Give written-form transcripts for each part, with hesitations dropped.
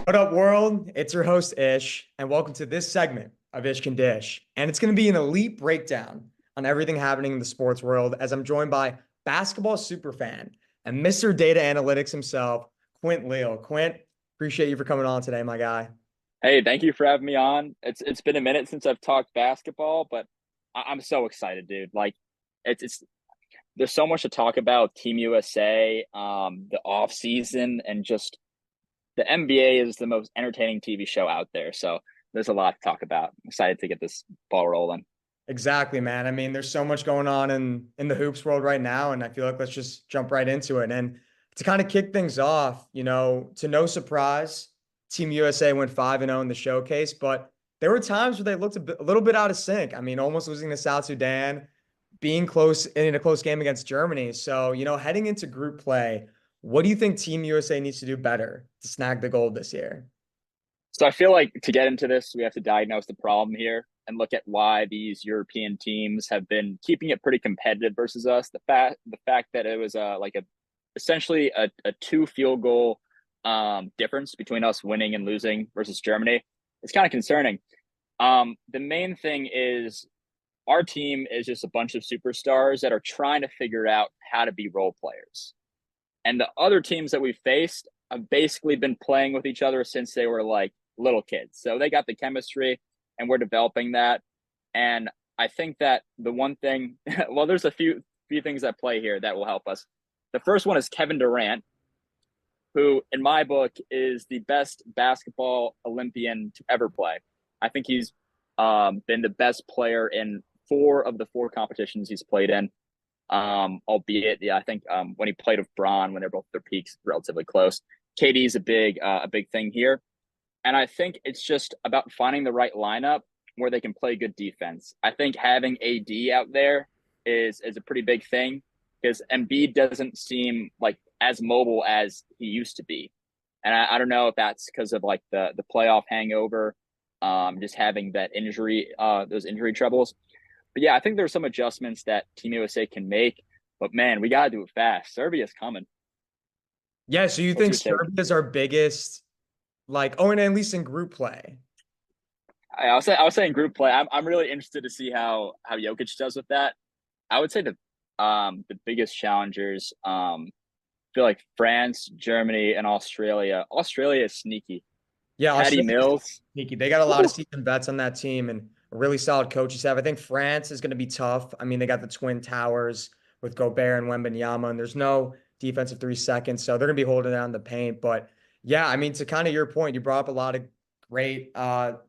What up, world? It's your host, Ish, and welcome to this segment of Ish Can Dish. And it's going to be an elite breakdown on everything happening in the sports world as I'm joined by basketball superfan and Mr. Data Analytics himself, Quint Leale. Quint, appreciate you for coming on today, my guy. Hey, thank you for having me on. It's been a minute since I've talked basketball, but I'm so excited, dude. Like it's there's so much to talk about Team USA, the off season, and just the NBA is the most entertaining TV show out there. So there's a lot to talk about. I'm excited to get this ball rolling. Exactly, man. I mean, there's so much going on in the hoops world right now, and I feel like let's just jump right into it. And to kind of kick things off, to no surprise, Team USA went 5-0 in the showcase, but there were times where they looked a little bit out of sync. I mean, almost losing to South Sudan, being close in a close game against Germany. So, heading into group play, what do you think Team USA needs to do better to snag the gold this year? So I feel like to get into this, we have to diagnose the problem here and look at why these European teams have been keeping it pretty competitive versus us. The fact that it was essentially a two field goal difference between us winning and losing versus Germany. It's kind of concerning. The main thing is our team is just a bunch of superstars that are trying to figure out how to be role players. And the other teams that we faced have basically been playing with each other since they were like little kids. So they got the chemistry and we're developing that. And I think that the one thing, well, there's a few things at play here that will help us. The first one is Kevin Durant, who in my book is the best basketball Olympian to ever play. I think he's been the best player in four of the four competitions he's played in. Albeit, yeah, I think when he played with Bron, when they're both their peaks relatively close, KD is a big thing here, and I think it's just about finding the right lineup where they can play good defense. I think having AD out there is a pretty big thing because Embiid doesn't seem like as mobile as he used to be, and I don't know if that's because of like the playoff hangover, just having that injury, those injury troubles. But yeah, I think there's some adjustments that Team USA can make. But man, we gotta do it fast. Serbia's coming. Yeah, so you What's think your take? Serbia is our biggest, like, oh, and at least in group play. I was saying group play. I'm really interested to see how Jokic does with that. I would say the biggest challengers feel like France, Germany, and Australia. Australia is sneaky. Yeah, Patty Australia's Mills. sneaky. They got a lot of Whew. seasoned vets on that team and a really solid coaching staff. I think France is going to be tough. I mean, they got the Twin Towers with Gobert and Wembanyama, and there's no defensive 3 seconds, so they're going to be holding down the paint. But yeah, I mean, to kind of your point, you brought up a lot of great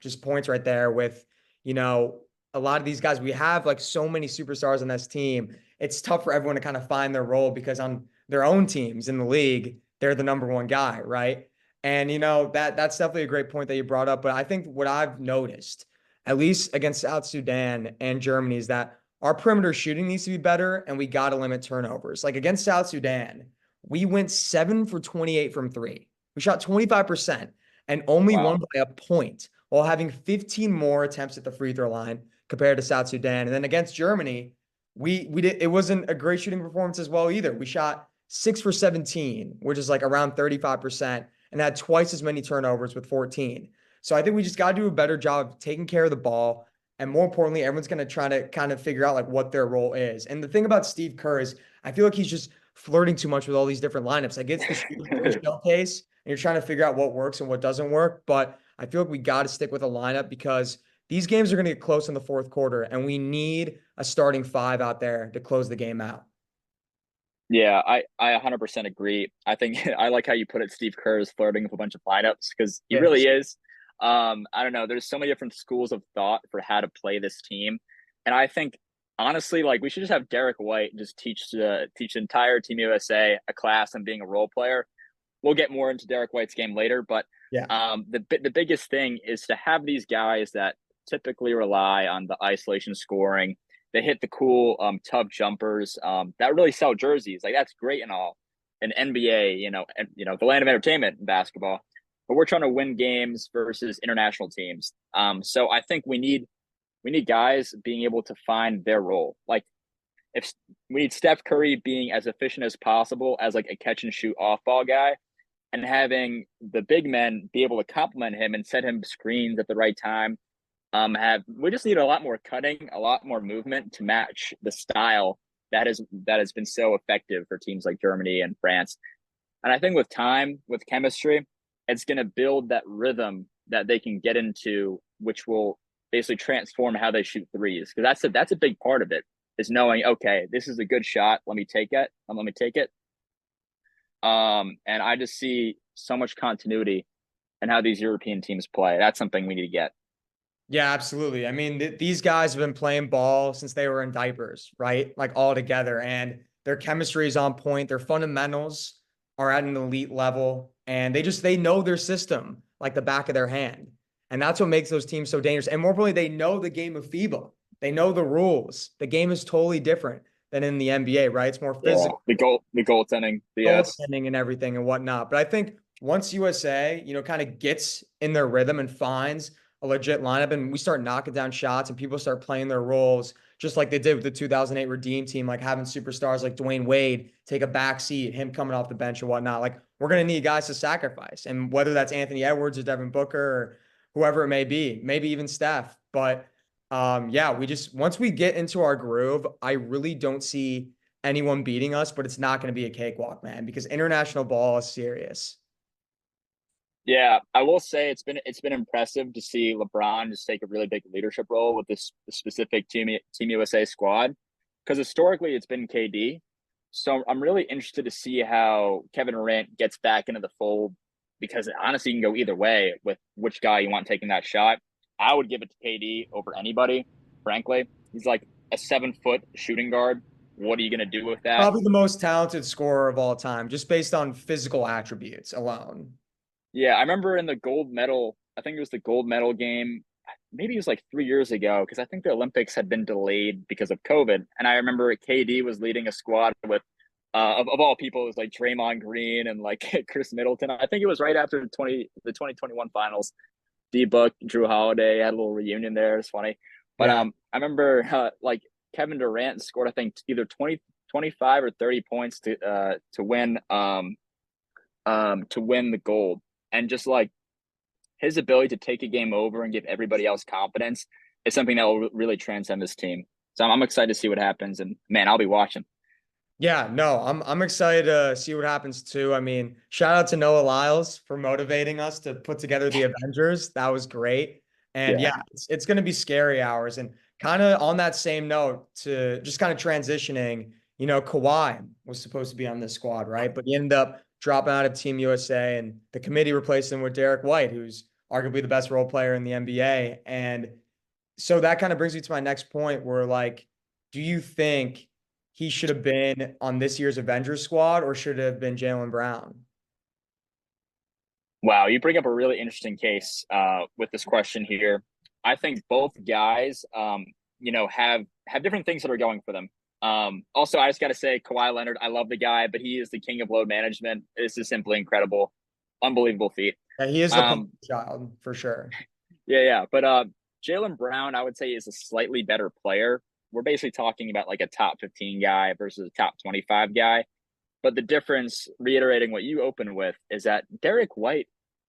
just points right there with, you know, a lot of these guys. We have like so many superstars on this team. It's tough for everyone to kind of find their role because on their own teams in the league, they're the number one guy, right? And that's definitely a great point that you brought up. But I think what I've noticed, at least against South Sudan and Germany, is that our perimeter shooting needs to be better and we got to limit turnovers. Like against South Sudan, we went 7 for 28 from three. We shot 25% and only won Wow. by a point while having 15 more attempts at the free throw line compared to South Sudan. And then against Germany, we did it wasn't a great shooting performance as well either. We shot 6 for 17, which is like around 35% and had twice as many turnovers with 14. So I think we just got to do a better job of taking care of the ball. And more importantly, everyone's going to try to kind of figure out like what their role is. And the thing about Steve Kerr is I feel like he's just flirting too much with all these different lineups. Like it's the showcase and you're trying to figure out what works and what doesn't work. But I feel like we got to stick with a lineup because these games are going to get close in the fourth quarter and we need a starting five out there to close the game out. Yeah, I 100% agree. I think I like how you put it. Steve Kerr is flirting with a bunch of lineups because he really Yes. is. I don't know. There's so many different schools of thought for how to play this team, and I think honestly, like we should just have Derek White just teach the entire Team USA a class on being a role player. We'll get more into Derek White's game later, but Yeah. the biggest thing is to have these guys that typically rely on the isolation scoring. They hit the cool tough jumpers that really sell jerseys. Like that's great and all. In NBA, the land of entertainment in basketball, but we're trying to win games versus international teams. So I think we need guys being able to find their role. Like if we need Steph Curry being as efficient as possible as like a catch and shoot off ball guy, and having the big men be able to complement him and set him screens at the right time. Have we just need a lot more cutting, a lot more movement to match the style that has been so effective for teams like Germany and France. And I think with time, with chemistry, it's going to build that rhythm that they can get into, which will basically transform how they shoot threes. Because that's a big part of it, is knowing, okay, this is a good shot. Let me take it. Let me take it. And I just see so much continuity in how these European teams play. That's something we need to get. Yeah, absolutely. I mean, these guys have been playing ball since they were in diapers, right? Like all together, and their chemistry is on point. Their fundamentals are at an elite level, and they know their system like the back of their hand. And that's what makes those teams so dangerous. And more importantly, they know the game of FIBA. They know the rules. The game is totally different than in the NBA, right? It's more Yeah, physical, the goaltending, the yes, goaltending and everything and whatnot. But I think once USA, kind of gets in their rhythm and finds a legit lineup and we start knocking down shots and people start playing their roles, just like they did with the 2008 Redeem team, like having superstars like Dwayne Wade take a back seat, him coming off the bench or whatnot. Like we're going to need guys to sacrifice. And whether that's Anthony Edwards or Devin Booker or whoever it may be, maybe even Steph. But yeah, we just, once we get into our groove, I really don't see anyone beating us, but it's not going to be a cakewalk, man, because international ball is serious. yeah. I will say it's been impressive to see LeBron just take a really big leadership role with this specific Team USA squad, because historically it's been KD. So I'm really interested to see how Kevin Durant gets back into the fold, because honestly, you can go either way with which guy you want taking that shot. I would give it to KD over anybody, frankly. He's like a 7 foot shooting guard. What are you going to do with that? Probably the most talented scorer of all time, just based on physical attributes alone. Yeah, I remember in the gold medal, I think it was the gold medal game, maybe it was like 3 years ago, because I think the Olympics had been delayed because of COVID. And I remember KD was leading a squad with, of all people, it was like Draymond Green and like Chris Middleton. I think it was right after the 2021 finals. D Book, Drew Holiday had a little reunion there. It's funny. But Yeah. I remember like Kevin Durant scored, I think, either 25 or 30 points to win the gold. And just like his ability to take a game over and give everybody else confidence is something that will really transcend this team. So I'm excited to see what happens. And man, I'll be watching. Yeah, no, I'm excited to see what happens too. I mean, shout out to Noah Lyles for motivating us to put together the Avengers. That was great. And Yeah. yeah, it's going to be scary hours. And kind of on that same note, to just kind of transitioning, Kawhi was supposed to be on this squad, right? But he ended up dropping out of Team USA, and the committee replaced him with Derek White, who's arguably the best role player in the NBA. And so that kind of brings me to my next point where, like, do you think he should have been on this year's Avengers squad or should it have been Jaylen Brown? Wow, you bring up a really interesting case with this question here. I think both guys, have different things that are going for them. Also, I just got to say, Kawhi Leonard, I love the guy, but he is the king of load management. This is simply incredible, unbelievable feat. Yeah, he is the poster Um, child for sure. yeah, yeah, but Jaylen Brown, I would say, is a slightly better player. We're basically talking about like a top 15 guy versus a top 25 guy. But the difference, reiterating what you opened with, is that Derek White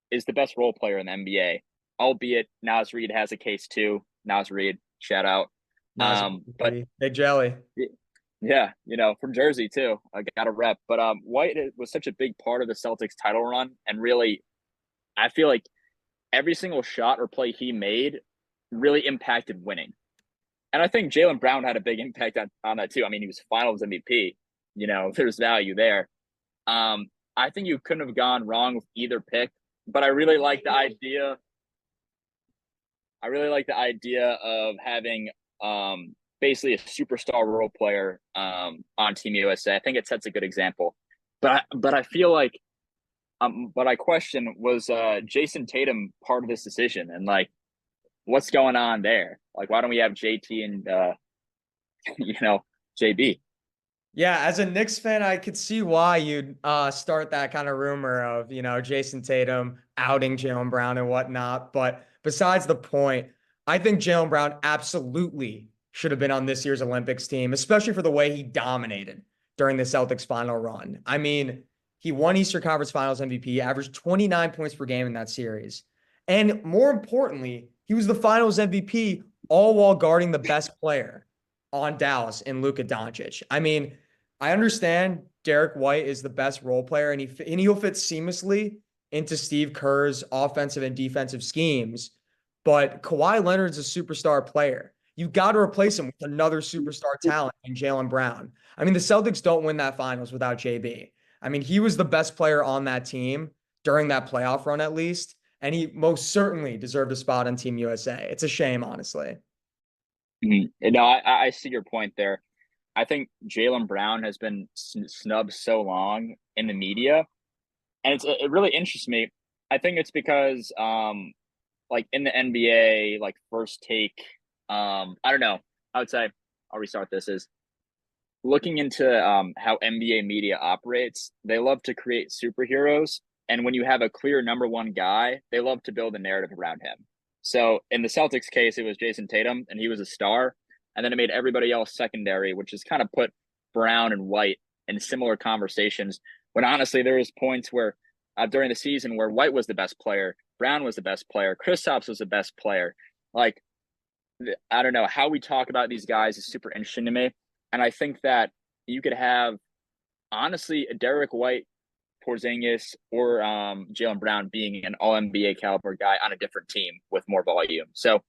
is the best role player in the NBA, albeit Naz Reid has a case too. Naz Reid, shout out. Nas, But baby. Big jelly. yeah, from Jersey too. I got a rep. But White was such a big part of the Celtics title run, and really, I feel like every single shot or play he made really impacted winning. And I think Jaylen Brown had a big impact on that too. I mean, he was Finals MVP. There's value there. I think you couldn't have gone wrong with either pick, but I really like the idea. I really like the idea of having basically a superstar role player on Team USA. I think it sets a good example. But I feel like but I question, was Jason Tatum part of this decision, and like what's going on there? Like why don't we have JT and you know JB? Yeah, as a Knicks fan, I could see why you'd start that kind of rumor of, Jason Tatum outing Jaylen Brown and whatnot. But besides the point, I think Jaylen Brown absolutely should have been on this year's Olympics team, especially for the way he dominated during the Celtics final run. I mean, He won Eastern Conference Finals MVP, averaged 29 points per game in that series. And more importantly, he was the Finals MVP all while guarding the best player on Dallas in Luka Doncic. I mean, I understand Derek White is the best role player and he'll fit seamlessly into Steve Kerr's offensive and defensive schemes, but Kawhi Leonard's a superstar player. You've got to replace him with another superstar talent in Jaylen Brown. I mean, the Celtics don't win that finals without JB. I mean, he was the best player on that team during that playoff run, at least, and he most certainly deserved a spot on Team USA. It's a shame, honestly. No, I see your point there. I think Jaylen Brown has been snubbed so long in the media, and it really interests me. I think it's because like in the NBA, like first take, I don't know. I would say I'll restart this is looking into how NBA media operates. They love to create superheroes, and when you have a clear number one guy, they love to build a narrative around him. So in the Celtics case, it was Jason Tatum, and he was a star, and then it made everybody else secondary, which has kind of put Brown and White in similar conversations. When honestly, there was points where during the season where White was the best player, Brown was the best player, Kristaps was the best player. Like I don't know how we talk about these guys is super interesting to me. And I think that you could have honestly a Derek White, Porzingis, or Jaylen Brown being an All NBA caliber guy on a different team with more volume. So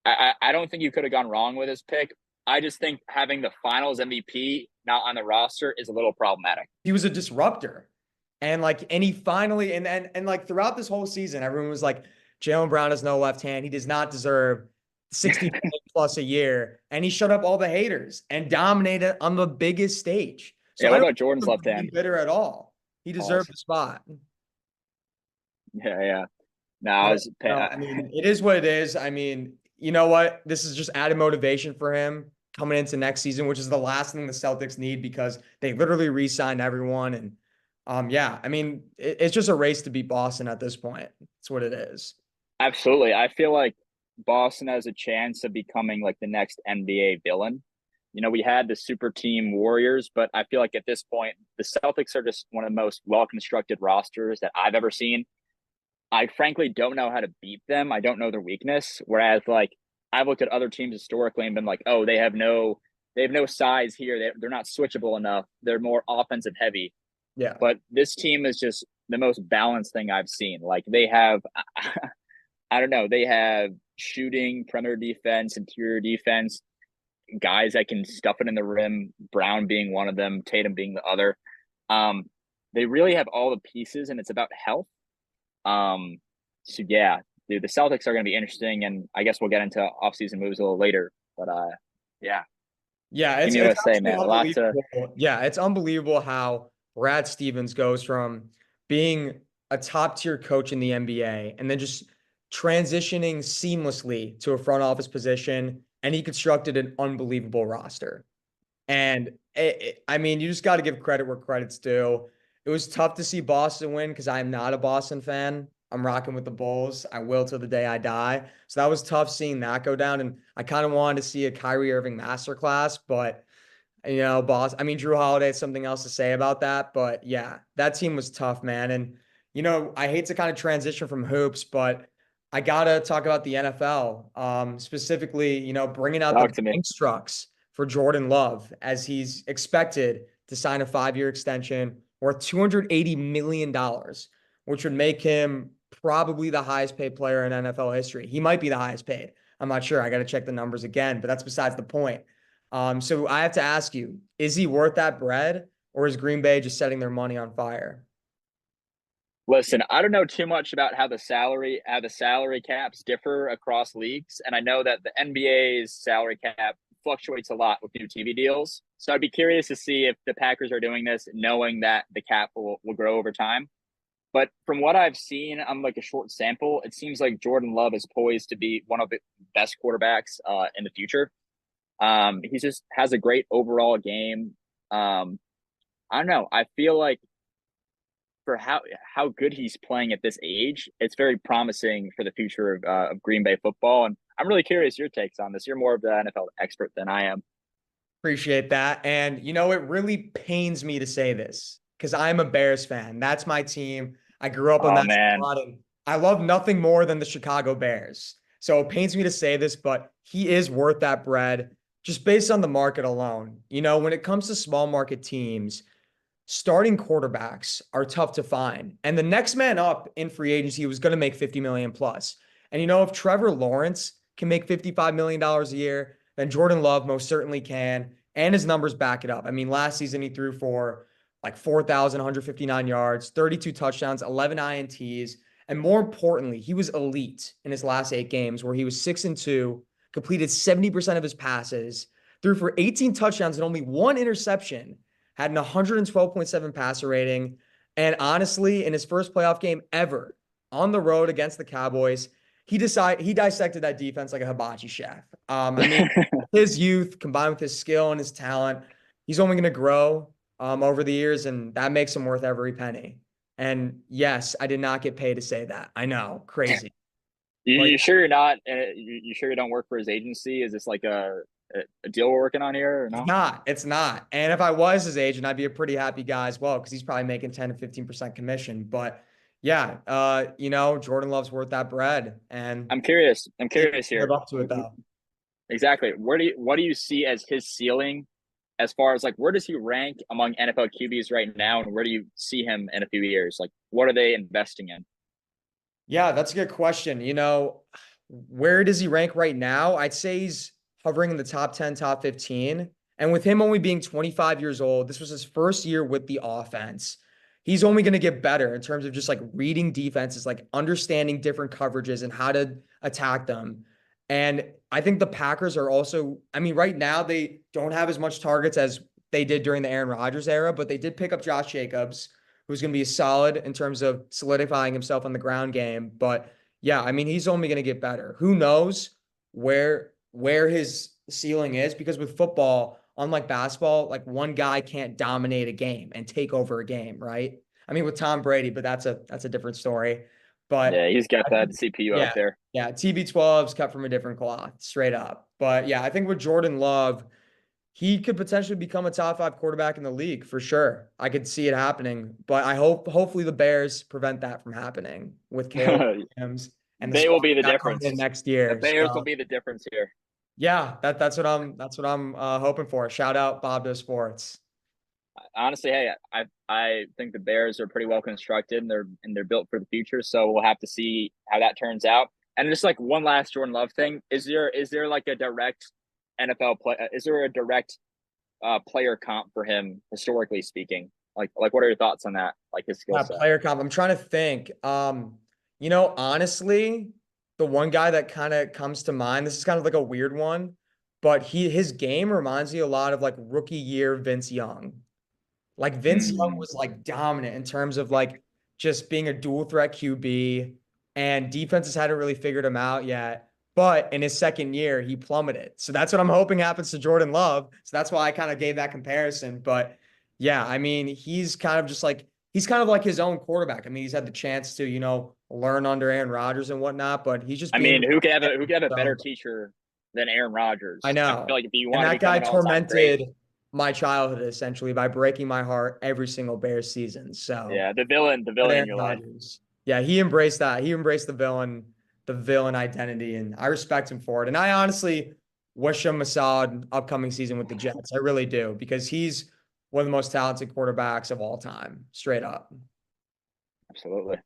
I don't think you could have gone wrong with his pick. I just think having the Finals MVP not on the roster is a little problematic. He was a disruptor. And he finally and like throughout this whole season, everyone was like, Jaylen Brown has no left hand. He does not deserve 60 plus a year. And he shut up all the haters and dominated on the biggest stage. So Yeah, I what don't about Jordan's left hand? bitter at all. He deserved Pause. the spot. Yeah, yeah. No, I was. I mean, it is what it is. I mean, you know what? This is just added motivation for him coming into next season, which is the last thing the Celtics need because they literally re-signed everyone. And yeah, I mean, it's just a race to beat Boston at this point. That's what it is. Absolutely. I feel like Boston has a chance of becoming like the next NBA villain. You know, we had the super team Warriors, but I feel like at this point, the Celtics are just one of the most well constructed rosters that I've ever seen. I frankly don't know how to beat them. I don't know their weakness. Whereas, like, I've looked at other teams historically and been like, oh, they have no size here. They're not switchable enough. They're more offensive heavy. Yeah. But this team is just the most balanced thing I've seen. Like, they have, I don't know, they have shooting, perimeter defense, interior defense, guys that can stuff it in the rim, Brown being one of them, Tatum being the other. They really have all the pieces, and it's about health. So yeah, dude, the Celtics are going to be interesting, and I guess we'll get into offseason moves a little later. But yeah, Yeah, Team it's USA, man, lots of unbelievable. Yeah, it's unbelievable how Brad Stevens goes from being a top tier coach in the NBA and then just transitioning seamlessly to a front office position, and he constructed an unbelievable roster. And I mean, you just got to give credit where credit's due. It was tough to see Boston win because I'm not a Boston fan. I'm rocking with the Bulls. I will till the day I die. So that was tough seeing that go down. And I kind of wanted to see a Kyrie Irving masterclass, but I mean, Drew Holiday has something else to say about that. But yeah, that team was tough, man. And I hate to kind of transition from hoops, but I gotta talk about the NFL, specifically, bringing out talk the to me. bank trucks for Jordan Love as he's expected to sign a 5-year extension worth $280 million, which would make him probably the highest paid player in NFL history. He might be the highest paid. I'm not sure. I got to check the numbers again, but that's besides the point. So I have to ask you, is he worth that bread, or is Green Bay just setting their money on fire? Listen, I don't know too much about how the salary caps differ across leagues, and I know that the NBA's salary cap fluctuates a lot with new TV deals. So I'd be curious to see if the Packers are doing this knowing that the cap will grow over time. But from what I've seen on like a short sample, it seems like Jordan Love is poised to be one of the best quarterbacks in the future. He just has a great overall game. I don't know. I feel like for how good he's playing at this age, it's very promising for the future of Green Bay football. And I'm really curious your takes on this. You're more of the NFL expert than I am. Appreciate that. And it really pains me to say this. because I'm a Bears fan. That's my team. I grew up on Oh that man. squad, and I love nothing more than the Chicago Bears. So it pains me to say this, but he is worth that bread just based on the market alone. When it comes to small market teams, starting quarterbacks are tough to find. And the next man up in free agency was going to make 50 million plus. And if Trevor Lawrence can make $55 million a year, then Jordan Love most certainly can. And his numbers back it up. I mean, last season he threw for like 4,159 yards, 32 touchdowns, 11 INTs. And more importantly, he was elite in his last 8 games where he was 6-2, completed 70% of his passes, threw for 18 touchdowns and only one interception, had an 112.7 passer rating. And honestly, in his first playoff game ever on the road against the Cowboys, he dissected that defense like a hibachi chef. I mean, his youth combined with his skill and his talent, he's only going to grow over the years, and that makes him worth every penny. And yes, I did not get paid to say that. I know, crazy. But You sure you're not? You sure you don't work for his agency? Is this like a deal we're working on here or it's no? not. It's not. And if I was his agent, I'd be a pretty happy guy as well because he's probably making 10 to 15% commission. But yeah, Jordan Love's worth that bread. And I'm curious. I'm he curious live here. up to it though. Exactly. What do you see as his ceiling as far as like where does he rank among NFL QBs right now and where do you see him in a few years? Like what are they investing in? Yeah, that's a good question. Where does he rank right now? I'd say he's hovering in the top 10, top 15. And with him only being 25 years old, this was his first year with the offense. He's only going to get better in terms of just like reading defenses, like understanding different coverages and how to attack them. And I think the Packers are also, I mean, right now they don't have as much targets as they did during the Aaron Rodgers era, but they did pick up Josh Jacobs, who's going to be solid in terms of solidifying himself on the ground game. But yeah, I mean, he's only going to get better. Who knows where his ceiling is? Because with football, unlike basketball, like one guy can't dominate a game and take over a game, right? I mean, with Tom Brady, but that's a different story. Yeah, But he's got I that think, CPU up yeah, there. yeah, TB12's cut from a different cloth, straight up. But yeah, I think with Jordan Love, he could potentially become a top 5 quarterback in the league for sure. I could see it happening, but hopefully the Bears prevent that from happening with Caleb Williams and the They will squad be they the got coming in difference. next The year. Bears will So be the difference here. yeah, that's what I'm hoping for. Shout out Bob Doe Sports. Honestly, hey, I think the Bears are pretty well constructed and they're built for the future. So we'll have to see how that turns out. And just like one last Jordan Love thing, is there like a direct NFL play? Is there a direct player comp for him historically speaking? Like what are your thoughts on that? Like his skill Yeah, set. player comp. I'm trying to think. Honestly, the one guy that kind of comes to mind, this is kind of like a weird one, but his game reminds me a lot of like rookie year Vince Young. Like Vince Young Mm. was like dominant in terms of like just being a dual threat QB, and defenses hadn't really figured him out yet. But in his second year, he plummeted. So that's what I'm hoping happens to Jordan Love. So that's why I kind of gave that comparison. But yeah, I mean, he's kind of like his own quarterback. I mean, he's had the chance to, learn under Aaron Rodgers and whatnot, but he's just I being mean, who could have a better so teacher than Aaron I Rodgers? I know. feel like if you And want to that become guy an all-time great, tormented my childhood essentially by breaking my heart every single Bears season. So, yeah, the villain in Aaron your life. Rodgers. Yeah, he embraced that. He embraced the villain identity, and I respect him for it. And I honestly wish him a solid upcoming season with the Jets. I really do, because he's one of the most talented quarterbacks of all time, straight up. Absolutely.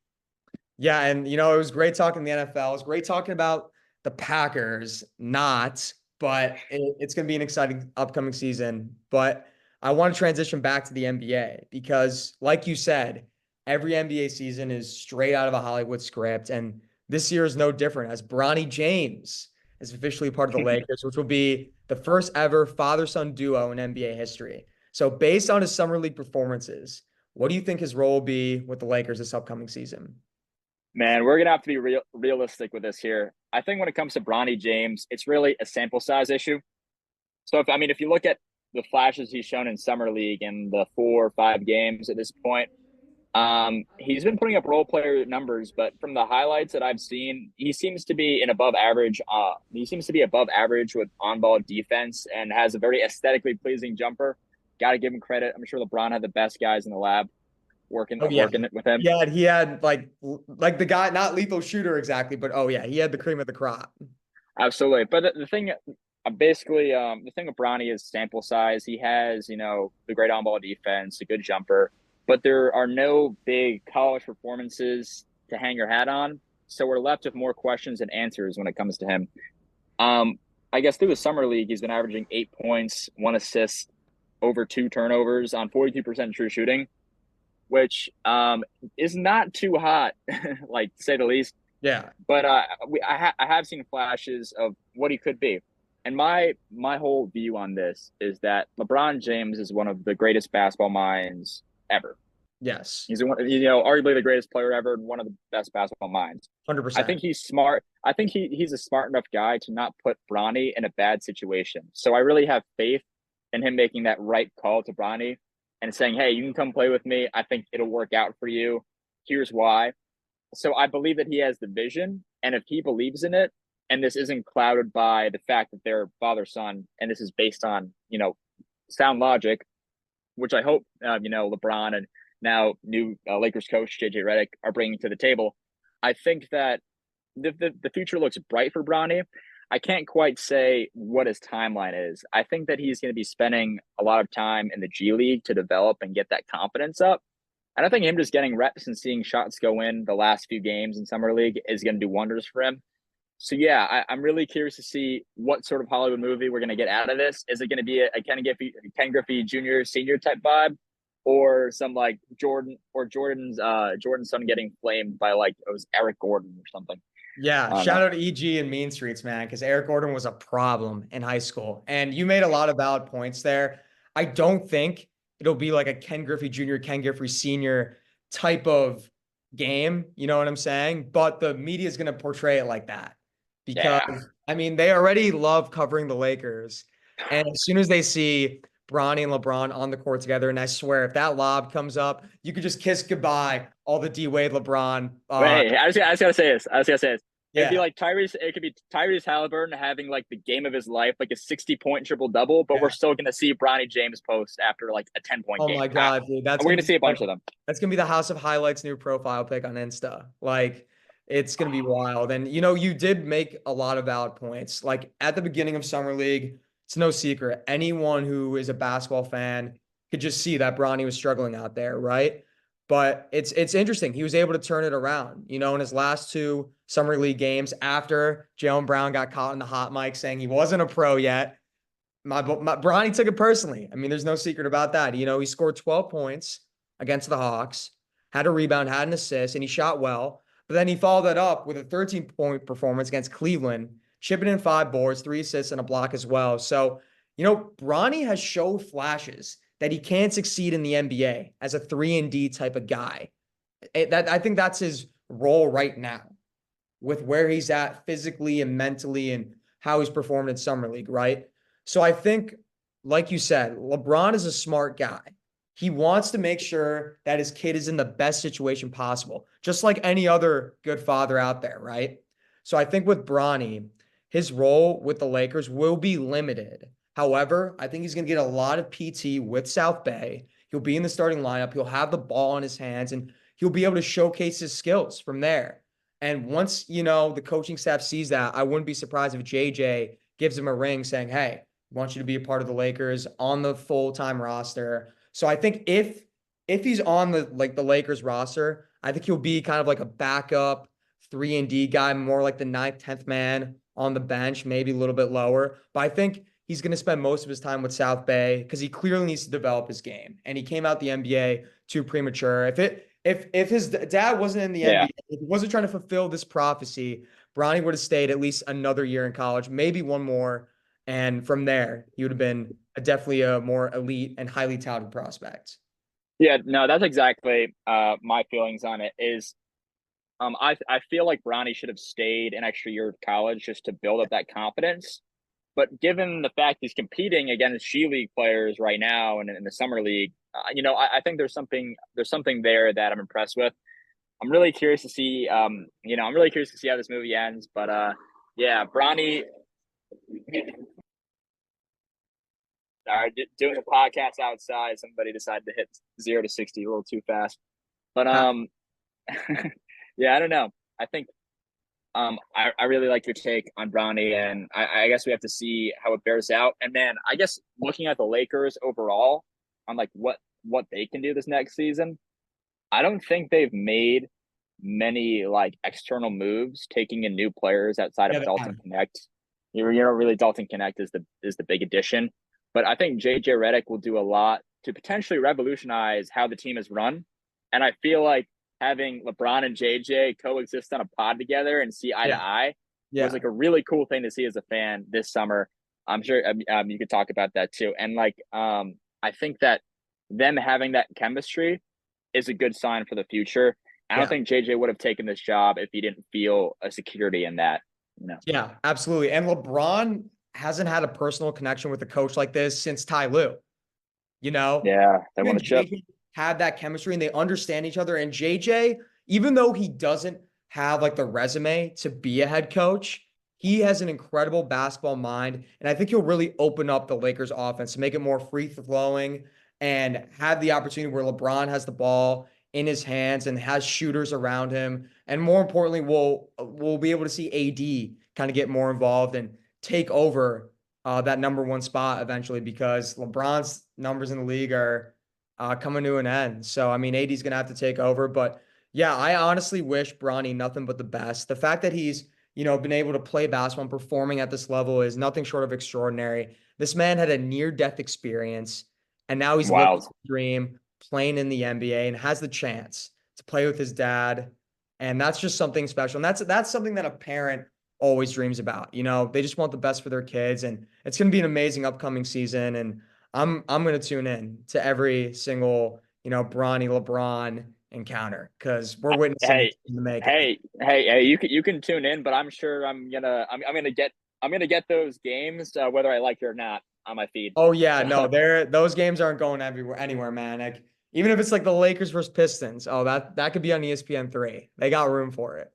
Yeah, and it was great talking the NFL. It was great talking about the Packers, not, but it's going to be an exciting upcoming season. But I want to transition back to the NBA because, like you said, every NBA season is straight out of a Hollywood script, and this year is no different. As Bronny James is officially part of the Lakers, which will be the first ever father-son duo in NBA history. So, based on his summer league performances, what do you think his role will be with the Lakers this upcoming season? Man, we're gonna have to be realistic with this here. I think when it comes to Bronny James, it's really a sample size issue. So if you look at the flashes he's shown in summer league in the 4 or 5 games at this point, he's been putting up role player numbers, but from the highlights that I've seen, he seems to be an above average. He seems to be above average with on ball defense and has a very aesthetically pleasing jumper. Got to give him credit. I'm sure LeBron had the best guys in the lab. working Oh yeah. working it with him. He had like the guy, not lethal shooter exactly, but oh yeah, he had the cream of the crop. Absolutely. But the thing, basically, the thing with Bronny is sample size. He has, the great on ball defense, a good jumper, but there are no big college performances to hang your hat on. So we're left with more questions than answers when it comes to him. Um, I guess through the summer league, he's been averaging 8 points, 1 assist, over 2 turnovers on 42% true shooting, which is not too hot, like to say the least. Yeah. But I have seen flashes of what he could be, and my whole view on this is that LeBron James is one of the greatest basketball minds ever. Yes. He's one, arguably the greatest player ever, and one of the best basketball minds. I 100%. think he's smart. I think he's a smart enough guy to not put Bronny in a bad situation. So I really have faith in him making that right call to Bronny and saying, "Hey, you can come play with me. I think it'll work out for you. Here's why." So I believe that he has the vision, and if he believes in it, and this isn't clouded by the fact that they're father son, and this is based on sound logic, which I hope LeBron and now new Lakers coach JJ Redick are bringing to the table. I think that the future looks bright for Bronny. I can't quite say what his timeline is. I think that he's going to be spending a lot of time in the G League to develop and get that confidence up. And I think him just getting reps and seeing shots go in the last few games in summer league is going to do wonders for him. So yeah, I'm really curious to see what sort of Hollywood movie we're going to get out of this. Is it going to be a Ken Griffey Jr. senior type vibe, or some like Jordan's son getting flamed by like it was Eric Gordon or something? Yeah, I don't shout know. out to EG and Mean Streets, man, because Eric Gordon was a problem in high school. And you made a lot of valid points there. I don't think it'll be like a Ken Griffey Jr., Ken Griffey Sr. type of game. You know what I'm saying? But the media is going to portray it like that because, Yeah. I mean, they already love covering the Lakers. And as soon as they see Bronny and LeBron on the court together, and I swear, if that lob comes up, you could just kiss goodbye all the D Wade, LeBron. Wait, I just gotta say this. I just gotta say this. It'd be Yeah. like Tyrese. It could be Tyrese Halliburton having like the game of his life, like a 60-point triple double. But we're Yeah. still gonna see Bronny James post after like a 10-point Oh game. my God, dude. We're gonna see a bunch of them. That's gonna be the House of Highlights new profile pic on Insta. Like it's gonna be wild. And you did make a lot of valid points. Like at the beginning of Summer League, it's no secret. Anyone who is a basketball fan could just see that Bronny was struggling out there, right? But it's interesting. He was able to turn it around, in his last two Summer League games after Jaylen Brown got caught in the hot mic saying he wasn't a pro yet. My Bronny took it personally. I mean, there's no secret about that. He scored 12 points against the Hawks, had a rebound, had an assist, and he shot well. But then he followed that up with a 13-point performance against Cleveland, chipping in 5 boards, 3 assists, and a block as well. So, Bronny has showed flashes that he can succeed in the NBA as a 3-and-D type of guy. I think that's his role right now with where he's at physically and mentally and how he's performed in Summer League, right? So I think, like you said, LeBron is a smart guy. He wants to make sure that his kid is in the best situation possible, just like any other good father out there, right? So I think with Bronny, his role with the Lakers will be limited. However, I think he's going to get a lot of PT with South Bay. He'll be in the starting lineup. He'll have the ball in his hands and he'll be able to showcase his skills from there. And once, the coaching staff sees that, I wouldn't be surprised if JJ gives him a ring saying, "Hey, I want you to be a part of the Lakers on the full-time roster." So I think if he's on the Lakers roster, I think he'll be kind of like a backup 3-and-D guy, more like the ninth, 10th man on the bench, maybe a little bit lower. But I think he's going to spend most of his time with South Bay because he clearly needs to develop his game. And he came out the NBA too premature. If his dad wasn't in the Yeah. NBA, if he wasn't trying to fulfill this prophecy, Bronny would have stayed at least another year in college, maybe one more. And from there, he would have been definitely a more elite and highly touted prospect. Yeah. No, that's exactly my feelings on it. Is I feel like Bronny should have stayed an extra year of college just to build up that confidence. But given the fact he's competing against G League players right now and in the summer league, I think there's something there that I'm impressed with. I'm really curious to see, I'm really curious to see how this movie ends. But yeah, Bronny, doing the podcast outside, somebody decided to hit 0 to 60 a little too fast. But yeah, I don't know. I think I really like your take on Bronny, and I guess we have to see how it bears out. And man, I guess looking at the Lakers overall on like what they can do this next season, I don't think they've made many like external moves, taking in new players outside Yeah, of they Dalton have. Connect. You know, really Dalton Connect is the big addition, but I think JJ Redick will do a lot to potentially revolutionize how the team is run, and I feel like having LeBron and JJ coexist on a pod together and see eye to Yeah, eye was yeah, like a really cool thing to see as a fan this summer. I'm sure you could talk about that too, and like I think that them having that chemistry is a good sign for the future. I don't yeah. think JJ would have taken this job if he didn't feel a security in that. You know. Yeah, absolutely. And LeBron hasn't had a personal connection with a coach like this since Ty Lue. You know, Yeah, they him want and to chip. JJ have that chemistry and they understand each other. And JJ, even though he doesn't have like the resume to be a head coach, he has an incredible basketball mind. And I think he'll really open up the Lakers offense to make it more free flowing and have the opportunity where LeBron has the ball in his hands and has shooters around him. And more importantly, we'll be able to see AD kind of get more involved and take over that number one spot eventually because LeBron's numbers in the league are coming to an end. So, I mean, AD's going to have to take over. But yeah, I honestly wish Bronny nothing but the best. The fact that he's, been able to play basketball and performing at this level is nothing short of extraordinary. This man had a near death experience and now he's living Wild. his dream playing in the NBA and has the chance to play with his dad. And that's just something special. And that's something that a parent always dreams about. They just want the best for their kids, and it's going to be an amazing upcoming season. And I'm going to tune in to every single Bronny LeBron encounter because we're witnessing this Hey, in the making. hey! You can tune in, but I'm sure I'm gonna get those games whether I like it or not on my feed. Oh yeah, So, no, those games aren't going anywhere, man. Like even if it's like the Lakers versus Pistons, oh that could be on ESPN 3. They got room for it.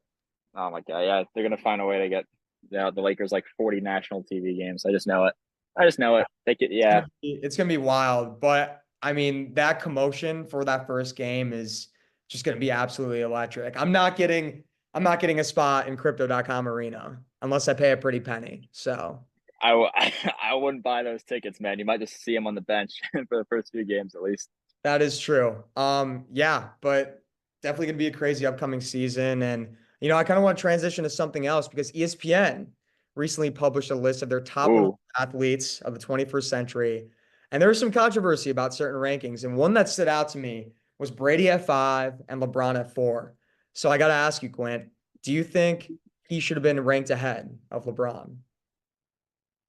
oh my god, yeah, they're gonna find a way to get the Lakers like 40 national TV games. I just know it. I just know it. They could, yeah. It's gonna be wild, but I mean that commotion for that first game is just gonna be absolutely electric. I'm not getting a spot in crypto.com arena unless I pay a pretty penny. So I wouldn't buy those tickets, man. You might just see them on the bench for the first few games at least. that is true. Yeah, but definitely gonna be a crazy upcoming season. And I kind of want to transition to something else because ESPN recently published a list of their top 100 Ooh, athletes of the 21st century. And there was some controversy about certain rankings. And one that stood out to me was Brady at 5 and LeBron at 4. So I gotta ask you, Quint, do you think he should have been ranked ahead of LeBron?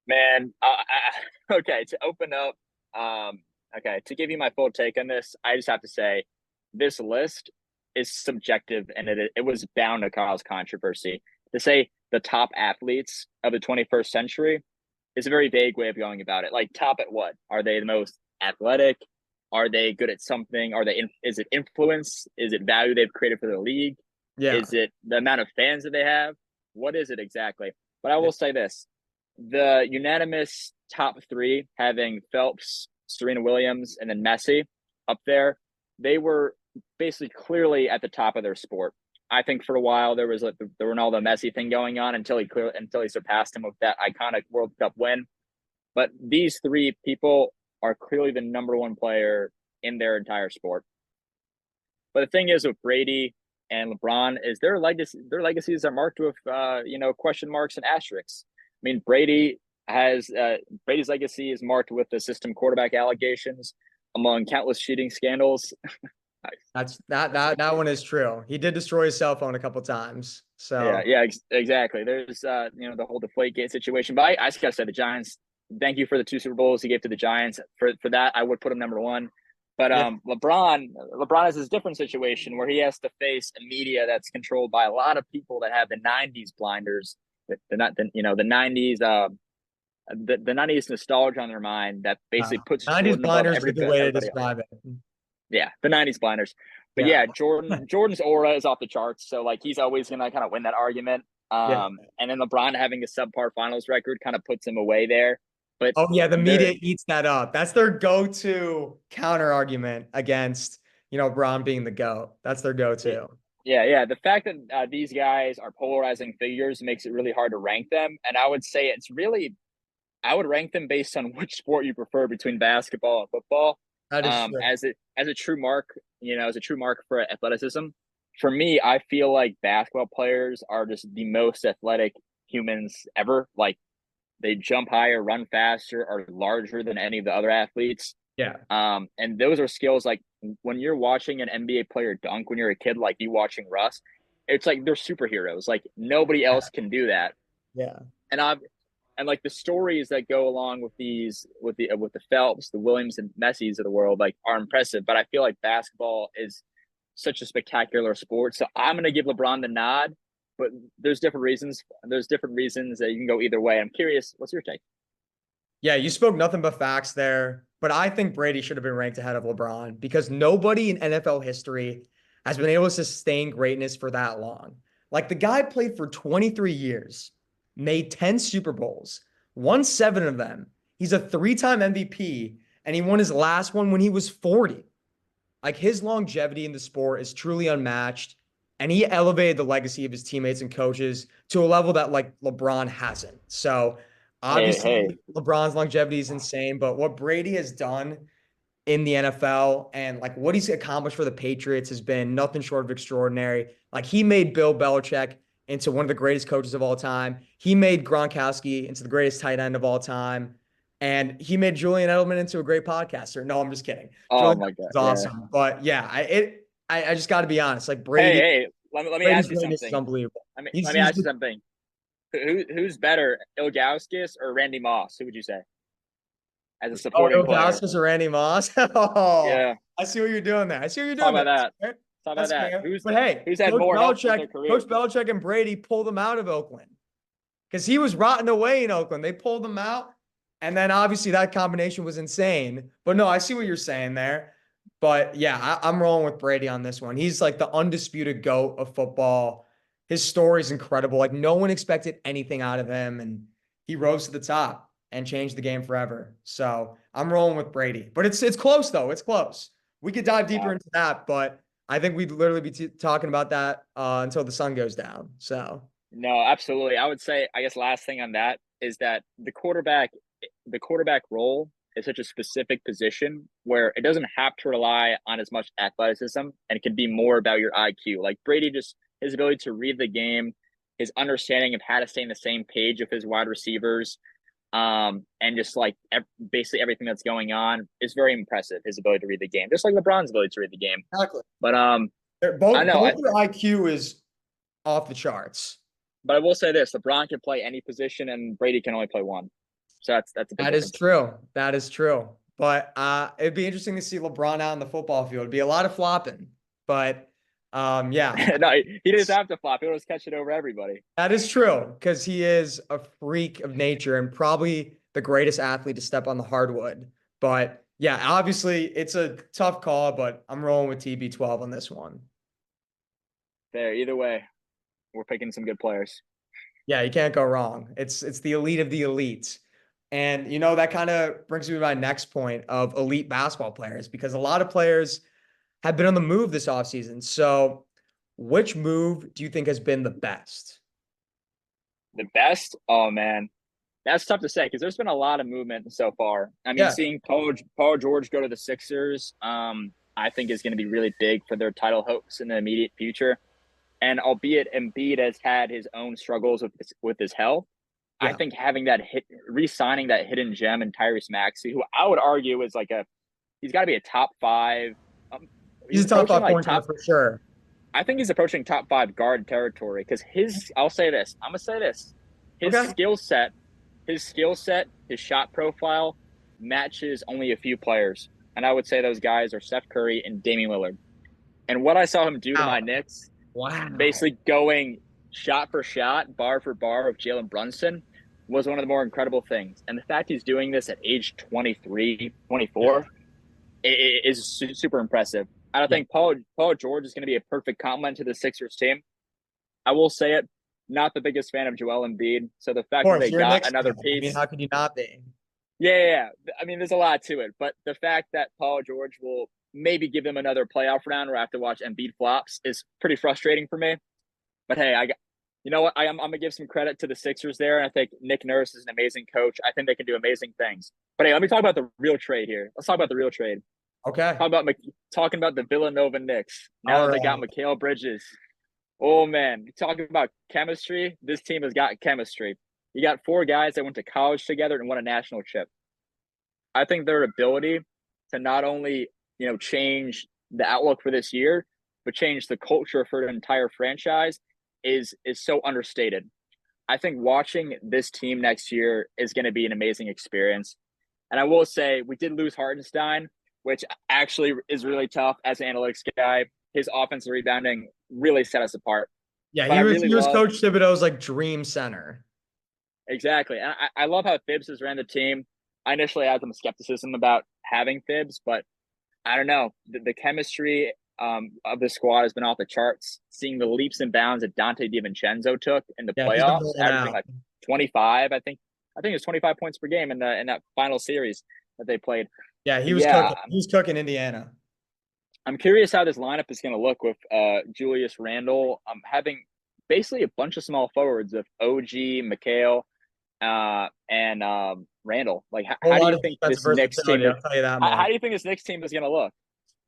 man. Okay, to open up, okay, to give you my full take on this, I just have to say this list is subjective and it was bound to cause controversy. To say the top athletes of the 21st century is a very vague way of going about it. Like, top at what? Are they the most athletic? Are they good at something? Is it influence? Is it value they've created for the league? Yeah. Is it the amount of fans that they have? What is it exactly? But I Yeah. will say this: the unanimous top three, having Phelps, Serena Williams, and then Messi up there, they were basically clearly at the top of their sport. I think for a while there was like the Ronaldo Messi thing going on until he surpassed him with that iconic World Cup win. But these three people are clearly the number one player in their entire sport. But the thing is with Brady and LeBron is their legacies are marked with question marks and asterisks. I mean Brady's legacy is marked with the system quarterback allegations among countless cheating scandals. That one is true. He did destroy his cell phone a couple times. Yeah, So yeah, exactly. There's the whole Deflategate situation. But I just gotta say the Giants, thank you for the two Super Bowls he gave to the Giants. For that, I would put him number one. But yeah. LeBron has this different situation where he has to face a media that's controlled by a lot of people that have the '90s blinders, the '90s the '90s nostalgia on their mind that basically puts 90s Jordan above blinders is a good way to everybody else. describe it. Yeah, the '90s blinders. But Yeah. yeah, Jordan's aura is off the charts. So like he's always gonna kind of win that argument. Yeah. And then LeBron having a subpar finals record kind of puts him away there. But Oh yeah, the there, media eats that up. That's their go-to counter argument against Bron being the GOAT. That's their go-to. Yeah. The fact that these guys are polarizing figures makes it really hard to rank them. And I would say I would rank them based on which sport you prefer between basketball and football. That is true. As a true mark, as a true mark for athleticism. For me, I feel like basketball players are just the most athletic humans ever. Like they jump higher, run faster, are larger than any of the other athletes. Yeah. And those are skills like when you're watching an NBA player dunk when you're a kid, like you watching Russ, it's like they're superheroes. Like nobody else can do that. Yeah. And like the stories that go along with the Phelps, the Williams and Messis of the world, like are impressive. But I feel like basketball is such a spectacular sport. So I'm gonna give LeBron the nod, but there's different reasons. There's different reasons that you can go either way. I'm curious, what's your take? Yeah, you spoke nothing but facts there, but I think Brady should have been ranked ahead of LeBron because nobody in NFL history has been able to sustain greatness for that long. Like the guy played for 23 years, made 10 Super Bowls, won 7 of them. He's a 3-time MVP, and he won his last one when he was 40. Like his longevity in the sport is truly unmatched, and he elevated the legacy of his teammates and coaches to a level that like LeBron hasn't. So Hey, obviously LeBron's longevity is insane, but what Brady has done in the NFL and like what he's accomplished for the Patriots has been nothing short of extraordinary. Like he made Bill Belichick into one of the greatest coaches of all time. He made Gronkowski into the greatest tight end of all time. And he made Julian Edelman into a great podcaster. No, I'm just kidding. oh Julian my God, is yeah. awesome. But yeah, I just got to be honest. Like Hey, let me Brady's ask you greatness is something. unbelievable. Let me He's ask you something. Who's better, Ilgauskas or Randy Moss? Who would you say as a supporting player? Ilgauskas or Randy Moss. Oh, Yeah, I see what you're doing there. I see what you're talk doing about there. that. That's fair. Talk about That's that. fair. But hey, Who's had more help with their Coach career? Belichick and Brady pulled him out of Oakland because he was rotting away in Oakland. They pulled him out. And then obviously that combination was insane. But no, I see what you're saying there. But yeah, I'm rolling with Brady on this one. He's like the undisputed GOAT of football. His story is incredible. Like no one expected anything out of him, and he rose to the top and changed the game forever. So I'm rolling with Brady. But it's close though. It's close. We could dive deeper Uh, into that, but I think we'd literally be talking about that until the sun goes down. So no, absolutely. I would say, I guess, last thing on that is that the quarterback role is such a specific position where it doesn't have to rely on as much athleticism and it can be more about your IQ. Like Brady, just his ability to read the game, his understanding of how to stay in the same page of his wide receivers, and just like basically everything that's going on is very impressive. His ability to read the game, just like LeBron's ability to read the game. exactly. But I Both know, both their IQ is off the charts. but I will say this: LeBron can play any position, and Brady can only play one. So that's a big That is difference. true. That is true. But it'd be interesting to see LeBron out in the football field. It'd be a lot of flopping. But yeah, No, he didn't have to flop. He was catching over everybody. that is true because he is a freak of nature and probably the greatest athlete to step on the hardwood. But yeah, obviously it's a tough call, but I'm rolling with TB12 on this one. There, either way, we're picking some good players. Yeah, you can't go wrong. It's the elite of the elite. And that kind of brings me to my next point of elite basketball players because a lot of players have been on the move this offseason. So, which move do you think has been the best? The best? Oh man, that's tough to say because there's been a lot of movement so far. I mean, Yeah, seeing Paul George go to the Sixers, I think is going to be really big for their title hopes in the immediate future. And albeit Embiid has had his own struggles with his health, I yeah. think having re-signing that hidden gem in Tyrese Maxey, who I would argue is he's got to be a top five. He's He's a top approaching five like point top. guard for sure. I think he's approaching top five guard territory because I'll say this. I'm gonna say this. His Okay. skill set, his shot profile matches only a few players, and I would say those guys are Steph Curry and Damian Lillard. And what I saw him do to my Wow. Knicks, Wow. basically going shot for shot, bar for bar of Jalen Brunson, was one of the more incredible things. And the fact he's doing this at age 23, Yeah. 24 is super impressive. I don't Yeah. think Paul George is going to be a perfect complement to the Sixers team. I will say it, not the biggest fan of Joel Embiid. So the Of fact that course, they you're a got Knicks another fan. I mean, piece, how could you not be? yeah. I mean, there's a lot to it, but the fact that Paul George will maybe give them another playoff round where I have to watch Embiid flops is pretty frustrating for me. But hey, you know what? I'm gonna give some credit to the Sixers there, and I think Nick Nurse is an amazing coach. I think they can do amazing things. But hey, let me talk about the real trade here. Let's talk about the real trade. Okay. Talk about talking about the Villanova Knicks. Now All that they got right. Mikal Bridges, oh man, talking about chemistry. This team has got chemistry. You got four guys that went to college together and won a national chip. I think their ability to not only change the outlook for this year, but change the culture for an entire franchise is so understated. I think watching this team next year is going to be an amazing experience. And I will say we did lose Hartenstein, which actually is really tough as an analytics guy. His offensive rebounding really set us apart. Yeah, But he I was really he was love Coach Thibodeau's like dream center. exactly. And I love how Thibs has ran the team. I initially had some skepticism about having Thibs, but I don't know. The chemistry of the squad has been off the charts. Seeing the leaps and bounds that Dante DiVincenzo took in the Yeah, he's been playoffs, rolling averaging out. like 25, I think it was 25 points per game in that final series that they played. Yeah, he But was yeah, cooking. He was cooking Indiana. I'm curious how this lineup is going to look with Julius Randle having basically a bunch of small forwards of OG, McHale, and Randle. Like, A whole how do lot you of think defensive this Knicks team versatility, is? I'll tell you that How much. do you think this Knicks team is going to look?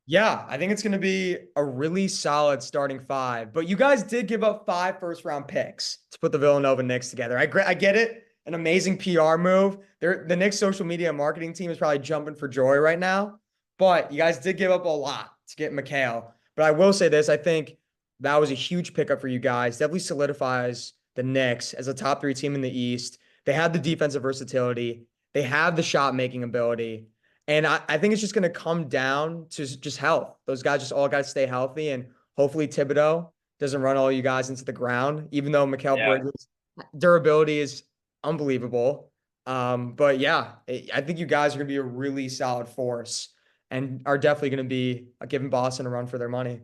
Yeah, I think it's going to be a really solid starting five. But you guys did give up 5 first-round picks to put the Villanova Knicks together. I get it. An amazing PR move. The Knicks social media and marketing team is probably jumping for joy right now. But you guys did give up a lot to get McHale. But I will say this, I think that was a huge pickup for you guys. Definitely solidifies the Knicks as a top 3 team in the East. They have the defensive versatility. They have the shot making ability. And I think it's just going to come down to just health. Those guys just all got to stay healthy. And hopefully Thibodeau doesn't run all you guys into the ground, even though Mikal Yeah. Bridges' durability is unbelievable. But yeah, I think you guys are going to be a really solid force and are definitely going to be giving Boston a run for their money.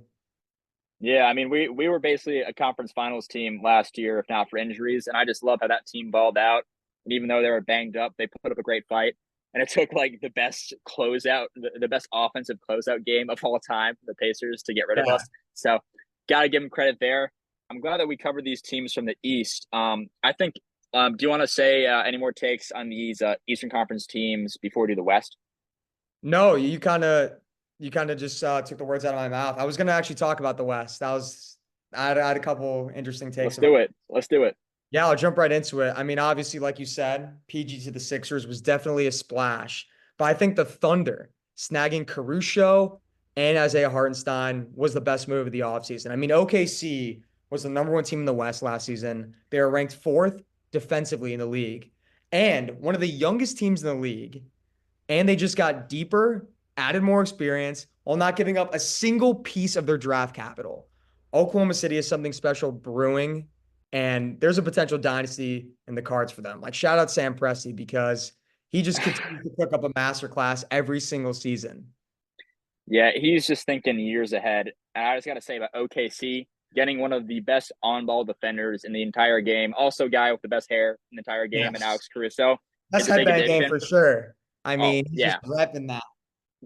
Yeah, I mean, we were basically a conference finals team last year, if not for injuries, and I just love how that team balled out. And even though they were banged up, they put up a great fight. And it took like the best closeout, the best offensive closeout game of all time for the Pacers to get rid of Yeah. us. So, gotta give them credit there. I'm glad that we covered these teams from the East. I think. Do you want to say any more takes on these Eastern Conference teams before we do the West? No, you kind of just took the words out of my mouth. I was going to actually talk about the West. I had a couple interesting takes Let's about. do it. Let's do it. Yeah, I'll jump right into it. I mean, obviously, like you said, PG to the Sixers was definitely a splash. But I think the Thunder snagging Caruso and Isaiah Hartenstein was the best move of the offseason. I mean, OKC was the number 1 team in the West last season. They were ranked 4th defensively in the league and one of the youngest teams in the league. And they just got deeper, added more experience while not giving up a single piece of their draft capital. Oklahoma City is something special brewing, and there's a potential dynasty in the cards for them. Like, shout out Sam Presti because he just continues to cook up a masterclass every single season. Yeah, he's just thinking years ahead. And I just got to say about OKC, getting one of the best on-ball defenders in the entire game, also guy with the best hair in the entire game, and Yes. Alex Caruso That's is a big headband game addition. for sure. I Oh, mean, he's yeah, just repping that.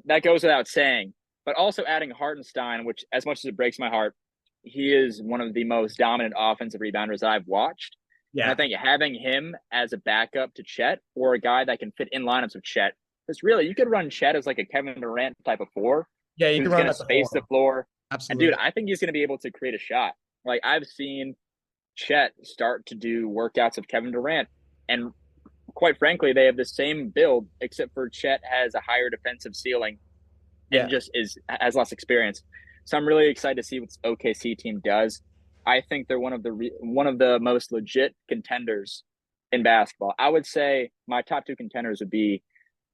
that goes without saying. But also adding Hartenstein, which as much as it breaks my heart, he is one of the most dominant offensive rebounders I've watched. And I Yeah. think having him as a backup to Chet or a guy that can fit in lineups with Chet, because really you could run Chet as like a Kevin Durant type of four, Yeah, you can who's run going him to at the space the 4. floor. And dude, Absolutely. I think he's going to be able to create a shot. Like I've seen Chet start to do workouts of Kevin Durant, and quite frankly, they have the same build, except for Chet has a higher defensive ceiling and Yeah. just is has less experience. So I'm really excited to see what this OKC team does. I think they're one of the most legit contenders in basketball. I would say my top 2 contenders would be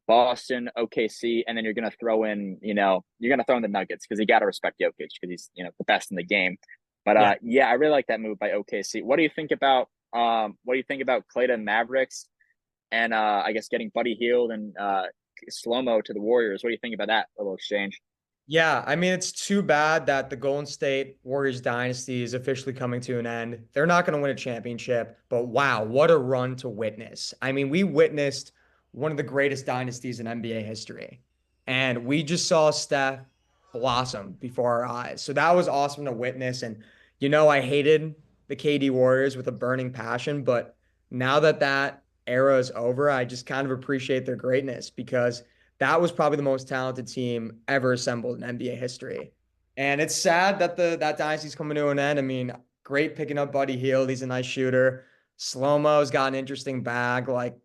Boston, OKC, and then you're going to throw in, you're going to throw in the Nuggets because you got to respect Jokic because he's, the best in the game. But Yeah. yeah, I really like that move by OKC. What do you think about Clayton Mavericks and I guess getting Buddy Hield and slow mo to the Warriors? What do you think about that little exchange? Yeah, I mean, it's too bad that the Golden State Warriors dynasty is officially coming to an end. They're not going to win a championship, but wow, what a run to witness. I mean, we witnessed one of the greatest dynasties in NBA history. And we just saw Steph blossom before our eyes. So that was awesome to witness. And, I hated the KD Warriors with a burning passion, but now that that era is over, I just kind of appreciate their greatness because that was probably the most talented team ever assembled in NBA history. And it's sad that that dynasty's coming to an end. I mean, great picking up Buddy Hield. He's a nice shooter. Slow-mo's got an interesting bag. Like,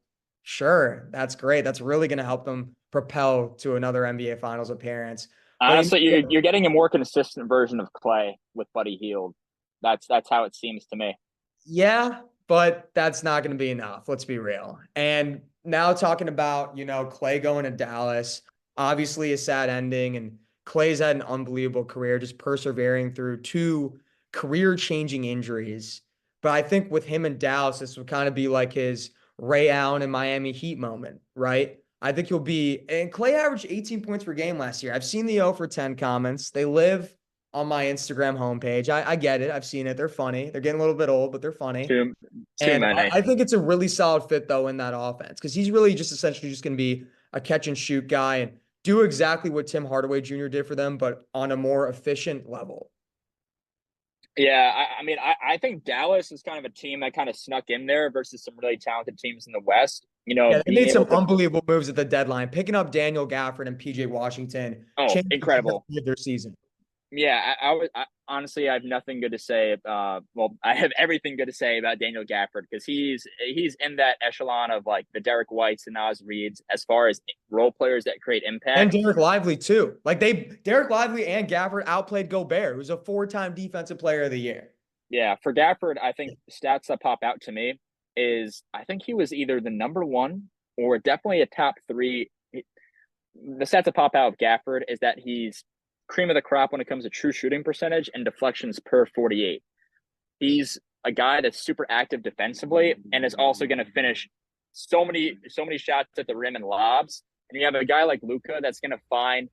sure, that's great. That's really going to help them propel to another NBA Finals appearance. But Honestly, you're getting a more consistent version of Clay with Buddy Hield. That's how it seems to me. yeah, but that's not going to be enough. Let's be real. And now talking about, Clay going to Dallas, obviously a sad ending. And Clay's had an unbelievable career, just persevering through two career-changing injuries. But I think with him in Dallas, this would kind of be like his Ray Allen and Miami Heat moment, right? I think he'll be, and Clay averaged 18 points per game last year. I've seen the 0 for 10 comments. They live on my Instagram homepage. I get it. I've seen it. They're funny. They're getting a little bit old, but they're funny. Too And I, many. I think it's a really solid fit though in that offense because he's really just essentially just going to be a catch and shoot guy and do exactly what Tim Hardaway Jr. did for them, but on a more efficient level. Yeah, I mean, I think Dallas is kind of a team that kind of snuck in there versus some really talented teams in the West. Yeah, they Being made able some to, unbelievable moves at the deadline, picking up Daniel Gafford and PJ Washington, oh, changed the incredible. trajectory of their season. Yeah, honestly, I have nothing good to say. Well, I have everything good to say about Daniel Gafford because he's in that echelon of like the Derek Whites and Naz Reeds as far as role players that create And impact. Derek Lively too. Like Derek Lively and Gafford outplayed Gobert, who's a four-time defensive player of the year. Yeah, for Gafford, I think stats that pop out to me is I think he was either the number one or definitely a top three. The stats that pop out of Gafford is that he's cream of the crop when it comes to true shooting percentage and deflections per 48. He's a guy that's super active defensively and is also going to finish so many shots at the rim and lobs. And you have a guy like Luka that's going to find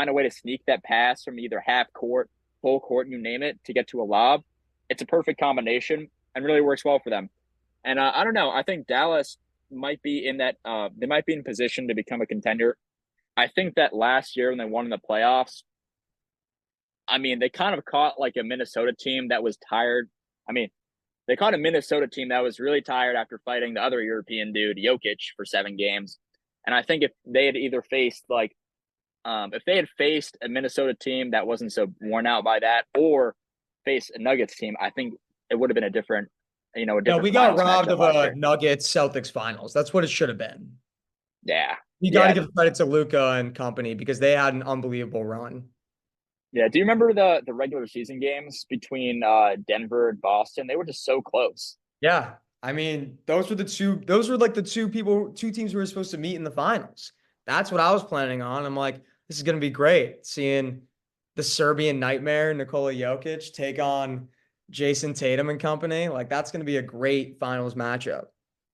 a way to sneak that pass from either half court, full court, you name it, to get to a lob. It's a perfect combination and really works well for them. And I don't know. I think Dallas might be in that. They might be in position to become a contender. I think that last year when they won in the playoffs, I mean, they kind of caught like a Minnesota team that was tired. I mean, they caught a Minnesota team that was really tired after fighting the other European dude, Jokic, for 7 games. And I think if they had either faced like, if they had faced a Minnesota team that wasn't so worn out by that, or faced a Nuggets team, I think it would have been a different, a No, different we got finals robbed matchup of last a year. Nuggets Celtics finals. That's what it should have been. Yeah, You got to yeah, give credit to Luca and company because they had an unbelievable run. yeah. Do you remember the regular season games between Denver and Boston? They were just so close. Yeah. I mean, those were like two teams who were supposed to meet in the finals. That's what I was planning on. I'm like, this is going to be great seeing the Serbian nightmare, Nikola Jokic, take on Jason Tatum and company. Like, that's going to be a great finals matchup.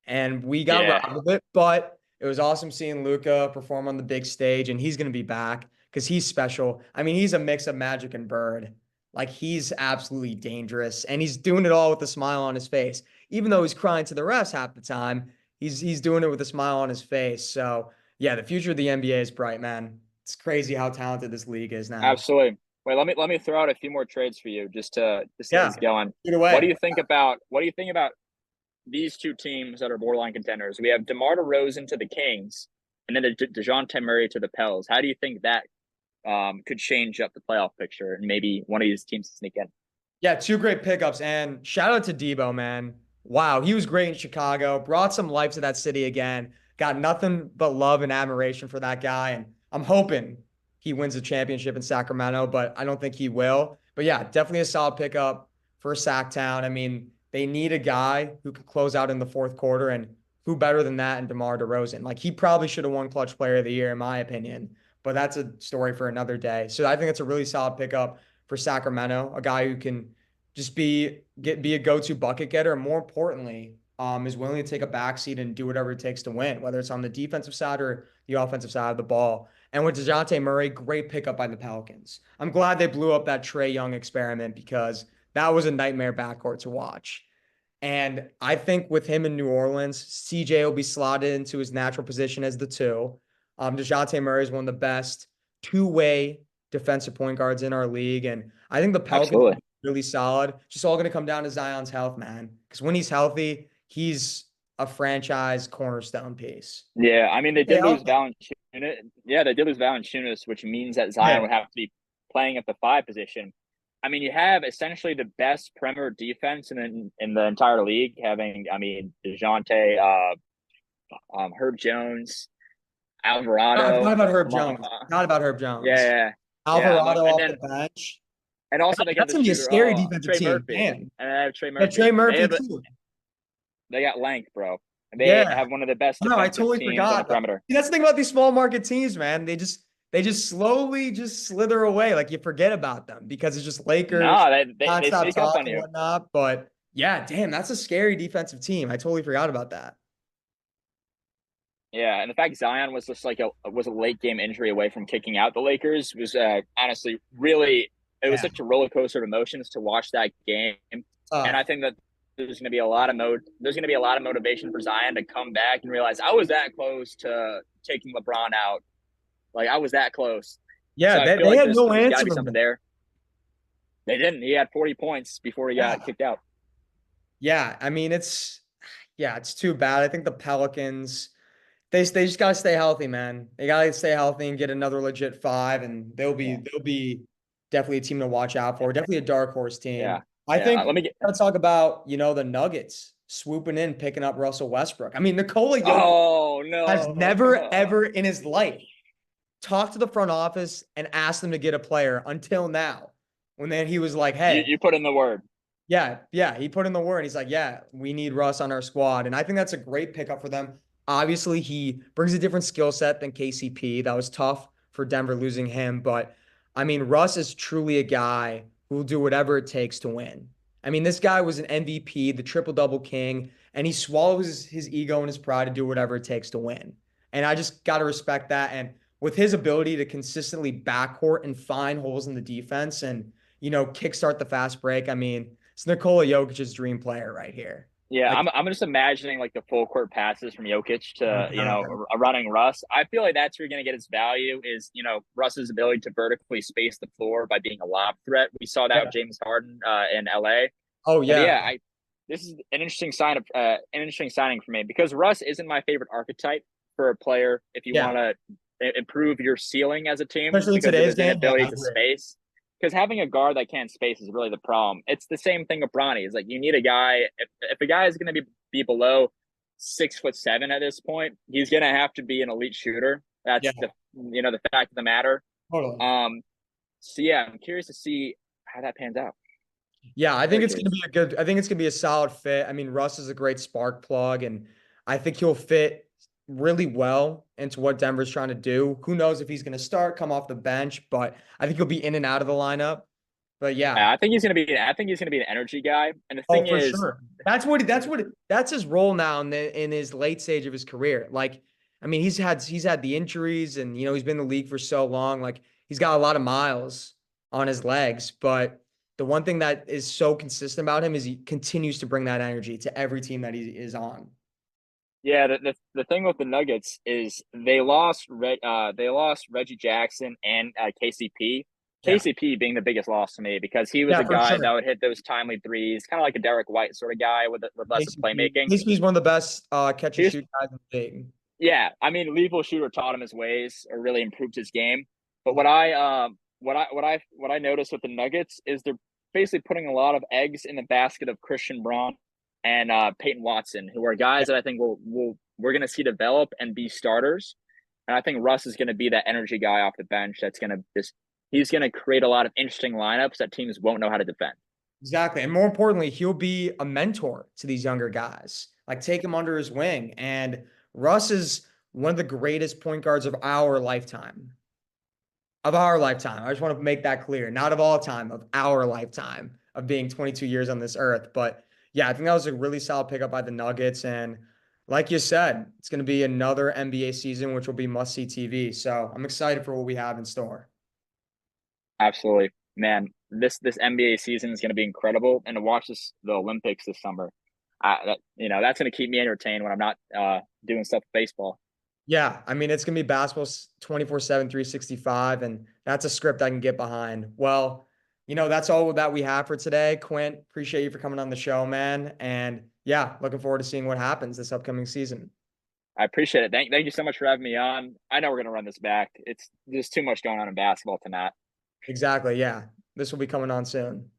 And we got Yeah, robbed of it, but it was awesome seeing Luca perform on the big stage, and he's going to be back because he's special. I mean, he's a mix of Magic and Bird. Like, he's absolutely dangerous, and he's doing it all with a smile on his face even though he's crying to the refs half the time, he's doing it with a smile on his face. So yeah, the future of the NBA is bright, man. It's crazy how talented this league is now. absolutely. Wait, let me throw out a few more trades for you just to get Yeah, us going. get What do away. you think about these two teams that are borderline contenders? We have DeMar DeRozan to the Kings, and then DeJounte Murray to the Pels. How do you think that could change up the playoff picture and maybe one of these teams to sneak in? Yeah, two great pickups. And shout out to Debo, man. Wow, he was great in Chicago, brought some life to that city again. Got nothing but love and admiration for that guy. And I'm hoping he wins the championship in Sacramento, but I don't think he will. But yeah, definitely a solid pickup for Sacktown. I mean, they need a guy who can close out in the fourth quarter, and who better than that in DeMar DeRozan? Like, he probably should have won Clutch Player of the Year, in my opinion, but that's a story for another day. So I think it's a really solid pickup for Sacramento, a guy who can just be a go-to bucket getter, and more importantly, is willing to take a backseat and do whatever it takes to win, whether it's on the defensive side or the offensive side of the ball. And with DeJounte Murray, great pickup by the Pelicans. I'm glad they blew up that Trae Young experiment because that was a nightmare backcourt to watch. And I think with him in New Orleans, CJ will be slotted into his natural position as the two. DeJounte Murray is one of the best two-way defensive point guards in our league. And I think the Pelicans are Absolutely. really solid. Just all going to come down to Zion's health, man. Because when he's healthy, he's a franchise cornerstone piece. Yeah, I mean they Stay did lose healthy. Valanciunas. Yeah, they did lose Valanciunas, which means that Zion Yeah. would have to be playing at the five position. I mean, you have essentially the best perimeter defense in the entire league, having Dejounte, Herb Jones, I forgot Alvarado, about Herb Jones. Forgot about Herb yeah, Jones. yeah, yeah. Alvarado And off the then bench. also they got That's the gonna be a shooter, scary defensive Trey team. Murphy, Damn. and I have Trey Yeah, Trey Murphy. Murphy too. They got length, bro. They Yeah. have one of the best No, I defensive totally teams on the forgot. perimeter. See, that's the thing about these small market teams, man. They just slowly just slither away. Like you forget about them because it's just Lakers, No, they nonstop sneak up talk on and you. whatnot. But yeah, damn, that's a scary defensive team. I totally forgot about that. Yeah, and the fact Zion was just like a late game injury away from kicking out the Lakers was honestly really it was Yeah. such a roller coaster of emotions to watch that game, and I Tough. think that there's going to be a lot of motivation for Zion to come back and realize I was that close to taking LeBron out, like I was that close. Yeah, So I feel they like had no there's got to answer be for something him. there. They didn't. He had 40 points before he got Yeah. kicked out. Yeah. I mean, it's too bad. I think the Pelicans. They just gotta stay healthy, man. They gotta stay healthy and get another legit five, and they'll be Yeah, they'll be definitely a team to watch out for. Definitely a dark horse yeah, team. I yeah. think Let me get. let's talk about the Nuggets swooping in, picking up Russell Westbrook. I mean, Nikola Jokic Oh has no! never ever in his life talked to the front office and asked them to get a player until now. When then he was like, you "Hey, you put in the word. yeah, he put in the word. He's like, yeah, we need Russ on our squad. And I think that's a great pickup for them. Obviously, he brings a different skill set than KCP. That was tough for Denver losing him. But I mean, Russ is truly a guy who will do whatever it takes to win. I mean, this guy was an MVP, the triple double king, and he swallows his ego and his pride to do whatever it takes to win. And I just got to respect that. And with his ability to consistently backcourt and find holes in the defense and, kickstart the fast break, I mean, it's Nikola Jokic's dream player right here. Yeah, Like, I'm just imagining like the full court passes from Jokic oh to God. running Russ. I feel like that's where you're gonna get his value is Russ's ability to vertically space the floor by being a lob threat. We saw that Yeah. with James Harden in LA. Oh But yeah. yeah, I this is an interesting signing for me because Russ isn't my favorite archetype for a player if you Yeah. want to improve your ceiling as a team Especially in because of today's his game. Yeah, I inability to agree. space. Because having a guard that can't space is really the problem. It's the same thing with Bronny. Is like you need a guy. If a guy is going to be below 6'7" at this point, he's going to have to be an elite shooter. Yeah, That's the fact of the matter. totally. Um. So yeah, I'm curious to see how that pans out. Yeah, I think Very it's gonna curious. be I think it's gonna be a solid fit. I mean, Russ is a great spark plug, and I think he'll fit really well into what Denver's trying to do. Who knows if he's gonna start, come off the bench, but I think he'll be in and out of the lineup. But yeah. I think he's gonna be. I think he's gonna be an energy guy. And the Oh, thing for is, sure. That's his role now in his late stage of his career. Like, I mean, he's had the injuries and he's been in the league for so long. Like, he's got a lot of miles on his legs, but the one thing that is so consistent about him is he continues to bring that energy to every team that he is on. yeah, the thing with the Nuggets is they lost Reggie Jackson and KCP. Yeah. KCP being the biggest loss to me because he was Yeah, a for guy that sure. would hit those timely threes, kind of like a Derek White sort of guy with less of KCP. playmaking. KCP is one of the best catch He and was, shoot guys in the league. yeah, I mean, lethal shooter taught him his ways or really improved his game. But what I noticed with the Nuggets is they're basically putting a lot of eggs in the basket of Christian Braun and Peyton Watson, who are Yeah, guys that I think we're going to see develop and be starters. And I think Russ is going to be that energy guy off the bench that's going to just he's going to create a lot of interesting lineups that teams won't know how to defend. exactly. And more importantly, he'll be a mentor to these younger guys. Like take him under his wing. And Russ is one of the greatest point guards of our lifetime. Of our lifetime. I just want to make that clear. Not of all time, of our lifetime of being 22 years on this earth. But yeah, I think that was a really solid pickup by the Nuggets. And like you said, it's going to be another NBA season, which will be must-see TV. So I'm excited for what we have in store. Absolutely, man. This NBA season is going to be incredible, and to watch the Olympics this summer, that's going to keep me entertained when I'm not doing stuff with baseball. Yeah, I mean, it's gonna be basketball 24/7, 365, and that's a script I can get behind. Well, that's all that we have for today. Quint, appreciate you for coming on the show, man. And yeah, looking forward to seeing what happens this upcoming season. I appreciate it. Thank you so much for having me on. I know we're gonna run this back. It's there's too much going on in basketball tonight. Exactly. Yeah. This will be coming on soon.